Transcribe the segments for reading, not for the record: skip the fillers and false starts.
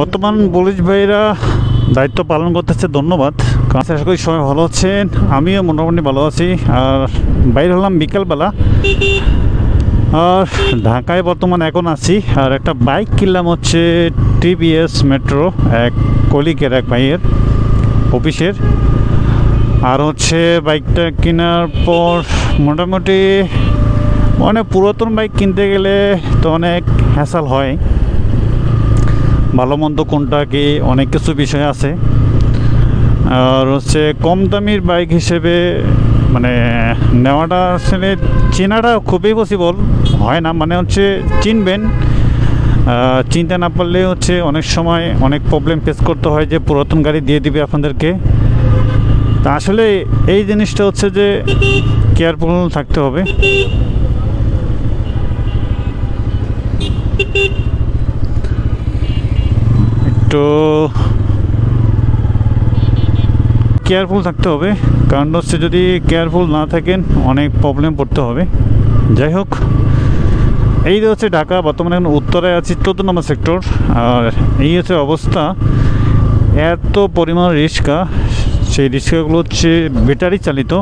বর্তমান পুলিশ ভাইরা দায়িত্ব পালন করতেছে, ধন্যবাদ। আশা করি সবাই ভালো আছেন, আমিও মোটামুটি ভালো আছি। আর বাইর হলাম বিকালবেলা, আর ঢাকায় বর্তমান এখন আছি। আর একটা বাইক কিনলাম, হচ্ছে টিভিএস মেট্রো, এক কলিগের, এক ভাইয়ের অফিসের। আর হচ্ছে বাইকটা কেনার পর মোটামুটি অনেক পুরাতন বাইক কিনতে গেলে তো অনেক হ্যাসাল হয়, ভালো মন্দ কোনটা কি, অনেক কিছু বিষয় আছে। আর হচ্ছে কম দামির বাইক হিসেবে মানে নেওয়াটা আসলে চেনাটা খুবই পসিবল হয় না, মানে হচ্ছে চিনবেন, চিনতে না পারলে হচ্ছে অনেক সময় অনেক প্রবলেম ফেস করতে হয় যে পুরাতন গাড়ি দিয়ে দিবে আপনাদেরকে। তা আসলে এই জিনিসটা হচ্ছে যে কেয়ারফুল থাকতে হবে। একটু কেয়ারফুল থাকতে হবে, কারণ হচ্ছে যদি কেয়ারফুল না থাকেন অনেক প্রবলেম পড়তে হবে। যাই হোক, এই হচ্ছে ঢাকা, বর্তমানে এখন উত্তরায় আছি, 14 নম্বর সেক্টর। আর এই হচ্ছে অবস্থা, এত পরিমাণ রিক্সা, সেই রিক্সাগুলো হচ্ছে ব্যাটারি চালিত।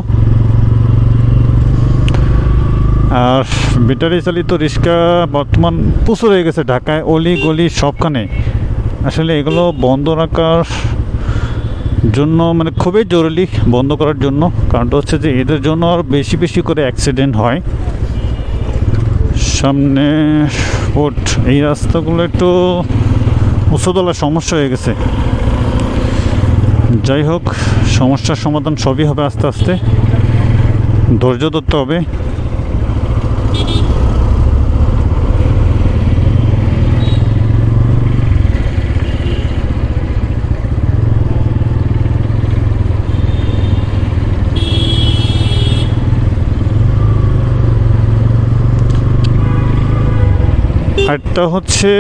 আর ব্যাটারি চালিত রিক্সা বর্তমান প্রচুর হয়ে গেছে ঢাকায়, অলি গলি সবখানে। আসলে এগুলো বন্ধ রাখার জন্য মানে খুবই জরুরি, বন্ধ করার জন্য। কারণটা হচ্ছে যে এদের জন্য আর বেশি বেশি করে অ্যাক্সিডেন্ট হয়। সামনে এই রাস্তাগুলো একটু উঁচুতলার সমস্যা হয়ে গেছে। যাই হোক, সমস্যার সমাধান সবই হবে আস্তে আস্তে, ধৈর্য ধরতে হবে। একটা হচ্ছে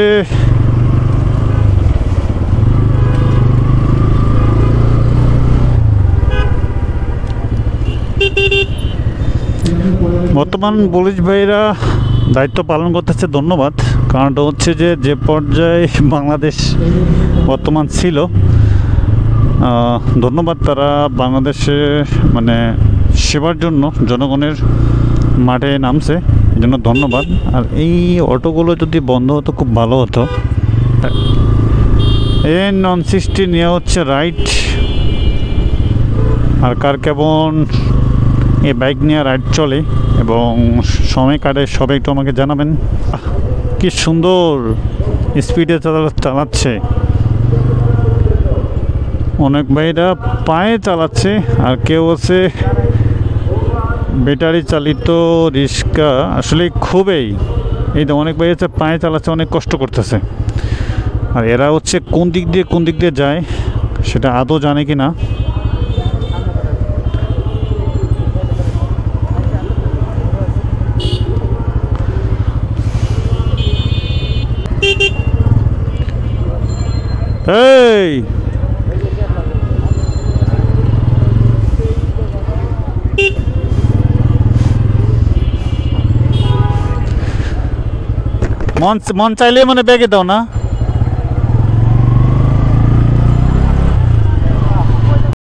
বর্তমান পুলিশ ভাইরা দায়িত্ব পালন করতেছে, ধন্যবাদ। কারণটা হচ্ছে যে পর্যায়ে বাংলাদেশ বর্তমান ছিল, ধন্যবাদ। তারা বাংলাদেশে মানে সেবার জন্য জনগণের মাঠে নামছে, এই জন্য ধন্যবাদ। আর এই অটোগুলো যদি বন্ধ হতো খুব ভালো হতো। N160 নেওয়া হচ্ছে রাইড। আর কার কেমন এই বাইক নিয়ে রাইড চলে এবং সময় কাটে সবাই একটু আমাকে জানাবেন। কি সুন্দর স্পিডে চালাচ্ছে, অনেক ভাইরা পায়ে চালাচ্ছে, আর কেউ হচ্ছে ব্যাটারি চালিত রিক্সা। আসলে খুবই, এই তো অনেক ভাই হচ্ছে পায়ে চালাচ্ছে, অনেক কষ্ট করতেছে। আর এরা হচ্ছে কোন দিক দিয়ে যায় সেটা আদৌ জানে কি না। এই মন চাইলে মানে ব্যাগে দাও না।